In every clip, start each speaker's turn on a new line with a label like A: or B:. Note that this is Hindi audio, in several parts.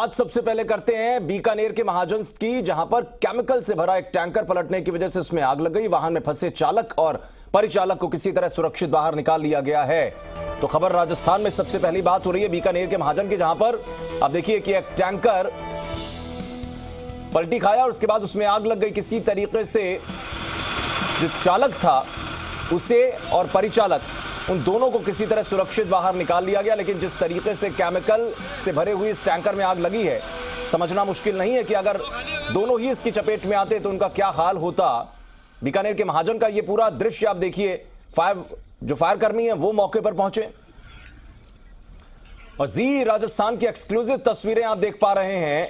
A: बात सबसे पहले करते हैं बीकानेर के महाजन की, जहां पर केमिकल से भरा एक टैंकर पलटने की वजह से उसमें आग लग गई। वाहन में फंसे चालक और परिचालक को किसी तरह सुरक्षित बाहर निकाल लिया गया है। तो खबर राजस्थान में सबसे पहली बात हो रही है बीकानेर के महाजन की, जहां पर आप देखिए कि एक टैंकर पलटी खाया और उसके बाद उसमें आग लग गई। किसी तरीके से जो चालक था उसे और परिचालक, उन दोनों को किसी तरह सुरक्षित बाहर निकाल लिया गया। लेकिन जिस तरीके से केमिकल से भरे हुए इस टैंकर में आग लगी है, समझना मुश्किल नहीं है कि अगर दोनों ही इसकी चपेट में आते तो उनका क्या हाल होता। बीकानेर के महाजन का ये पूरा दृश्य आप देखिए। फायर कर्मी हैं वो मौके पर पहुंचे और जी राजस्थान की एक्सक्लूसिव तस्वीरें आप देख पा रहे हैं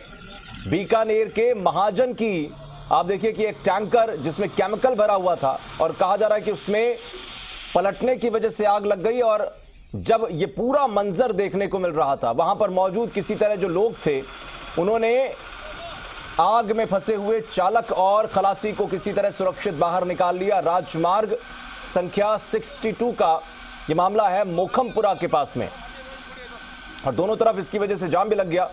A: बीकानेर के महाजन की। आप देखिए कि एक टैंकर जिसमें केमिकल भरा हुआ था और कहा जा रहा है कि उसमें पलटने की वजह से आग लग गई। और जब ये पूरा मंजर देखने को मिल रहा था, वहां पर मौजूद किसी तरह जो लोग थे उन्होंने आग में फंसे हुए चालक और खलासी को किसी तरह सुरक्षित बाहर निकाल लिया। राजमार्ग संख्या 62 का ये मामला है, मोखमपुरा के पास में, और दोनों तरफ इसकी वजह से जाम भी लग गया।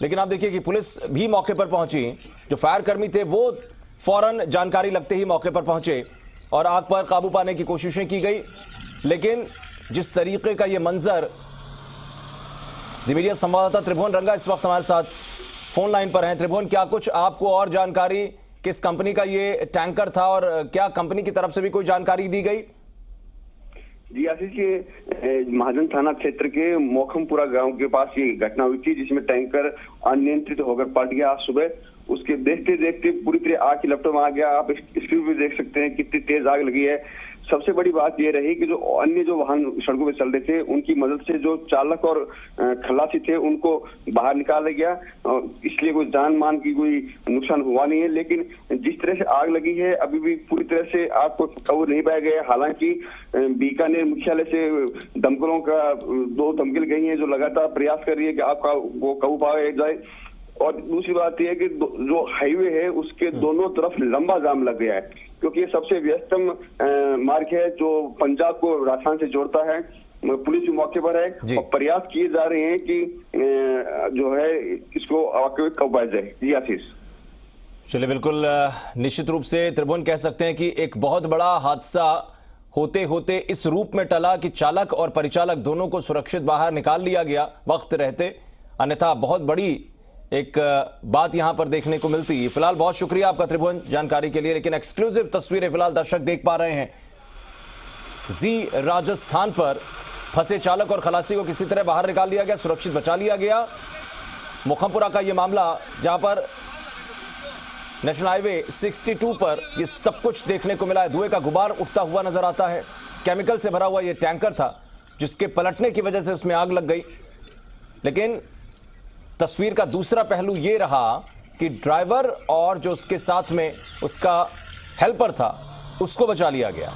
A: लेकिन आप देखिए कि पुलिस भी मौके पर पहुंची। जो फायर कर्मी थे वो फौरन जानकारी लगते ही मौके पर पहुंचे और आग पर काबू पाने की कोशिशें की गई। लेकिन जिस तरीके का ये मंजर, जी मीडिया संवाददाता त्रिभुवन रंगा इस वक्त हमारे साथ फोन लाइन पर हैं। त्रिभुवन, क्या कुछ आपको और जानकारी, किस कंपनी का ये टैंकर था और क्या कंपनी की तरफ से भी कोई जानकारी दी गई?
B: जी आशीष, के महाजन थाना क्षेत्र के मोखमपुरा गांव के पास ये घटना हुई थी, जिसमें टैंकर अनियंत्रित होकर पलट गया आज सुबह। उसके देखते देखते पूरी तरह आग की लपटों में आ गया। आप स्क्रीन पे देख सकते हैं कितनी तेज आग लगी है। सबसे बड़ी बात यह रही कि जो अन्य जो वाहन सड़कों पे चल रहे थे, उनकी मदद से जो चालक और खलासी थे उनको बाहर निकाला गया। इसलिए कोई जान मान की कोई नुकसान हुआ नहीं है। लेकिन जिस तरह से आग लगी है, अभी भी पूरी तरह से आग को काबू नहीं पाया गया। हालांकि बीकानेर मुख्यालय से दमकलों का 2 दमकल गई है, जो लगातार प्रयास कर रही है कि आग का वो काबू पाया जाए। और दूसरी बात यह है कि जो हाईवे है उसके दोनों तरफ लंबा जाम लग गया है, क्योंकि ये सबसे व्यस्तम मार्ग है जो पंजाब को राजस्थान से जोड़ता है। पुलिस भी मौके पर है और प्रयास किए जा रहे हैं कि जो है इसको काबू पाया जाए। जी आशीष।
A: चलिए, बिल्कुल निश्चित रूप से त्रिभुवन कह सकते हैं कि एक बहुत बड़ा हादसा होते होते इस रूप में टला कि चालक और परिचालक दोनों को सुरक्षित बाहर निकाल लिया गया वक्त रहते। अन्यथा बहुत बड़ी एक बात यहां पर देखने को मिलती। फिलहाल बहुत शुक्रिया आपका त्रिभुवन जानकारी के लिए। लेकिन एक्सक्लूसिव तस्वीरें फिलहाल दर्शक देख पा रहे हैं। जी राजस्थान पर फंसे चालक और खलासी को किसी तरह बाहर निकाल लिया गया, सुरक्षित बचा लिया गया। मोखमपुरा का यह मामला, जहां पर नेशनल हाईवे 62 पर यह सब कुछ देखने को मिला है। धुएं का गुबार उठता हुआ नजर आता है। केमिकल से भरा हुआ यह टैंकर था जिसके पलटने की वजह से उसमें आग लग गई। लेकिन तस्वीर का दूसरा पहलू यह रहा कि ड्राइवर और जो उसके साथ में उसका हेल्पर था उसको बचा लिया गया।